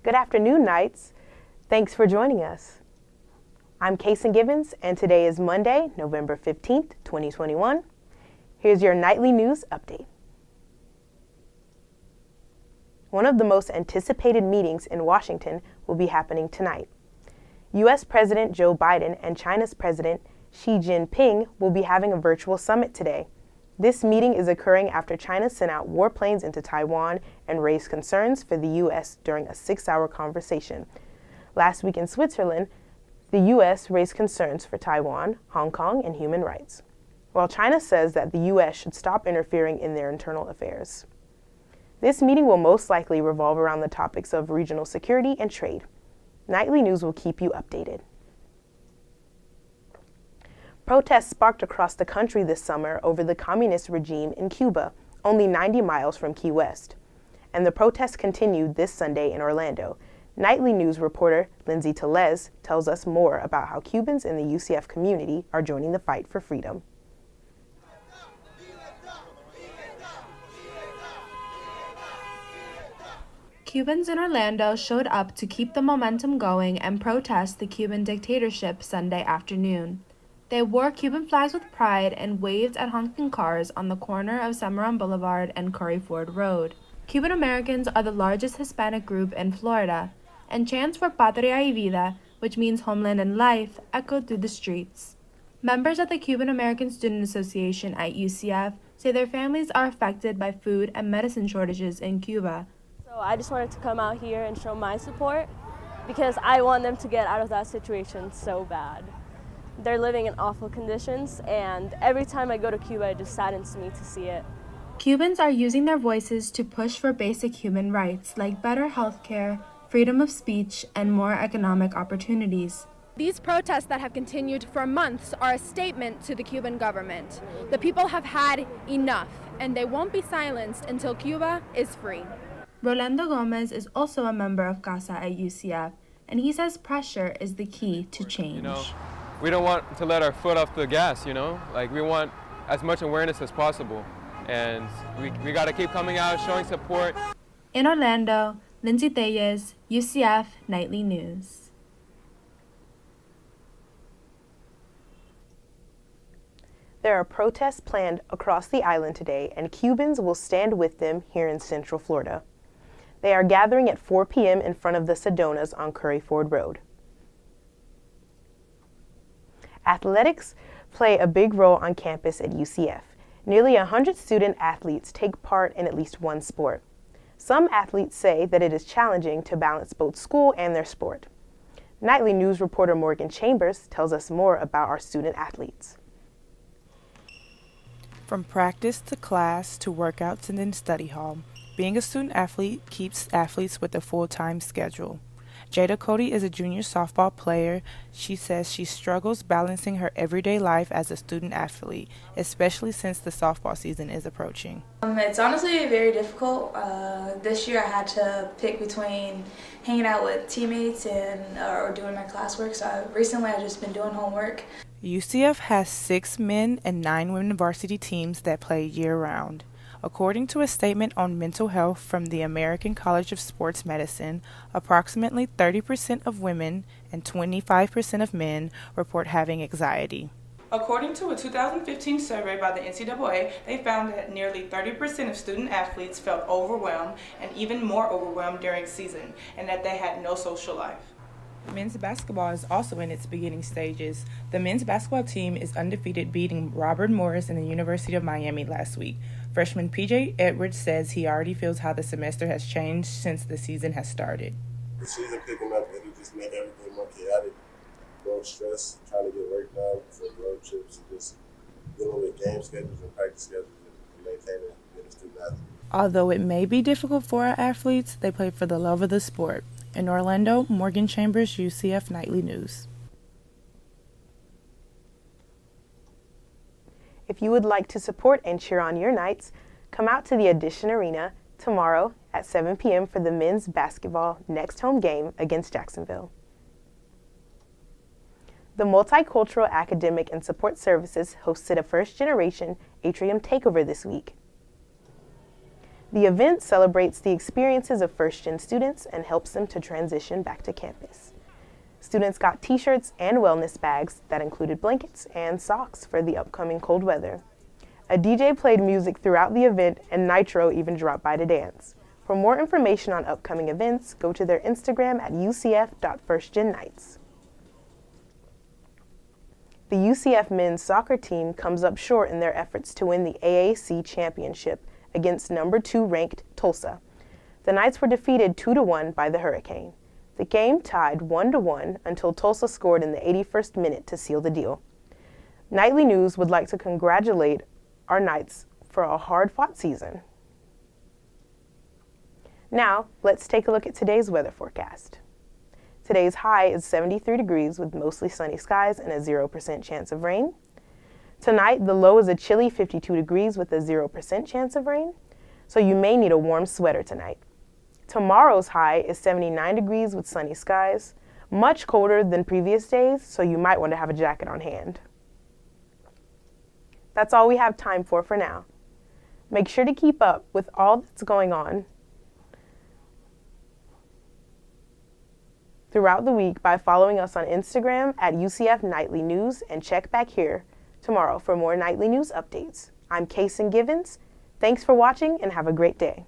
Good afternoon, Knights. Thanks for joining us. I'm Kasyn Givens, and today is Monday, November 15th, 2021. Here's your nightly news update. One of the most anticipated meetings in Washington will be happening tonight. U.S. President Joe Biden and China's President Xi Jinping will be having a virtual summit today. This meeting is occurring after China sent out warplanes into Taiwan and raised concerns for the U.S. during a 6-hour conversation. Last week in Switzerland, the U.S. raised concerns for Taiwan, Hong Kong, and human rights, while China says that the U.S. should stop interfering in their internal affairs. This meeting will most likely revolve around the topics of regional security and trade. Nightly News will keep you updated. Protests sparked across the country this summer over the communist regime in Cuba, only 90 miles from Key West. And the protests continued this Sunday in Orlando. Nightly News reporter Lindsay Tellez tells us more about how Cubans in the UCF community are joining the fight for freedom. Cubans in Orlando showed up to keep the momentum going and protest the Cuban dictatorship Sunday afternoon. They wore Cuban flags with pride and waved at honking cars on the corner of Cimarron Boulevard and Curry Ford Road. Cuban Americans are the largest Hispanic group in Florida, and chants for Patria y Vida, which means homeland and life, echoed through the streets. Members of the Cuban American Student Association at UCF say their families are affected by food and medicine shortages in Cuba. So I just wanted to come out here and show my support because I want them to get out of that situation so bad. They're living in awful conditions, and every time I go to Cuba, it just saddens me to see it. Cubans are using their voices to push for basic human rights like better health care, freedom of speech, and more economic opportunities. These protests that have continued for months are a statement to the Cuban government. The people have had enough, and they won't be silenced until Cuba is free. Rolando Gomez is also a member of CASA at UCF, and he says pressure is the key to change. We don't want to let our foot off the gas, we want as much awareness as possible. And we got to keep coming out, showing support. In Orlando, Lindsay Tellez, UCF Nightly News. There are protests planned across the island today, and Cubans will stand with them here in Central Florida. They are gathering at 4 p.m. in front of the Sedonas on Curry Ford Road. Athletics play a big role on campus at UCF. Nearly 100 student athletes take part in at least one sport. Some athletes say that it is challenging to balance both school and their sport. Nightly News reporter Morgan Chambers tells us more about our student athletes. From practice to class to workouts and then study hall, being a student athlete keeps athletes with a full-time schedule. Jada Cody is a junior softball player. She says she struggles balancing her everyday life as a student athlete, especially since the softball season is approaching. It's honestly very difficult. This year I had to pick between hanging out with teammates or doing my classwork, so recently I've just been doing homework. UCF has 6 men and 9 women varsity teams that play year-round. According to a statement on mental health from the American College of Sports Medicine, approximately 30% of women and 25% of men report having anxiety. According to a 2015 survey by the NCAA, they found that nearly 30% of student athletes felt overwhelmed and even more overwhelmed during season, and that they had no social life. Men's basketball is also in its beginning stages. The men's basketball team is undefeated, beating Robert Morris and the University of Miami last week. Freshman PJ Edwards says he already feels how the semester has changed since the season has started. The season picking up, it'll just make everything more chaotic, more stress, trying to get work done for road trips and just dealing with game schedules and practice schedules and maintaining being a student athlete. Although it may be difficult for our athletes, they play for the love of the sport. In Orlando, Morgan Chambers, UCF Nightly News. If you would like to support and cheer on your Knights, come out to the Addition Arena tomorrow at 7 p.m. for the men's basketball next home game against Jacksonville. The Multicultural Academic and Support Services hosted a first-generation atrium takeover this week. The event celebrates the experiences of first-gen students and helps them to transition back to campus. Students got t-shirts and wellness bags that included blankets and socks for the upcoming cold weather. A DJ played music throughout the event, and Nitro even dropped by to dance. For more information on upcoming events, go to their Instagram at ucf.firstgennights. The UCF men's soccer team comes up short in their efforts to win the AAC championship against number 2 ranked Tulsa. The Knights were defeated 2-1 by the Hurricane. The game tied 1-1 until Tulsa scored in the 81st minute to seal the deal. Nightly News would like to congratulate our Knights for a hard-fought season. Now, let's take a look at today's weather forecast. Today's high is 73 degrees with mostly sunny skies and a 0% chance of rain. Tonight, the low is a chilly 52 degrees with a 0% chance of rain, so you may need a warm sweater tonight. Tomorrow's high is 79 degrees with sunny skies, much colder than previous days, so you might want to have a jacket on hand. That's all we have time for now. Make sure to keep up with all that's going on throughout the week by following us on Instagram at UCF Knightly News, and check back here tomorrow for more nightly news updates. I'm Kasyn Givens. Thanks for watching and have a great day.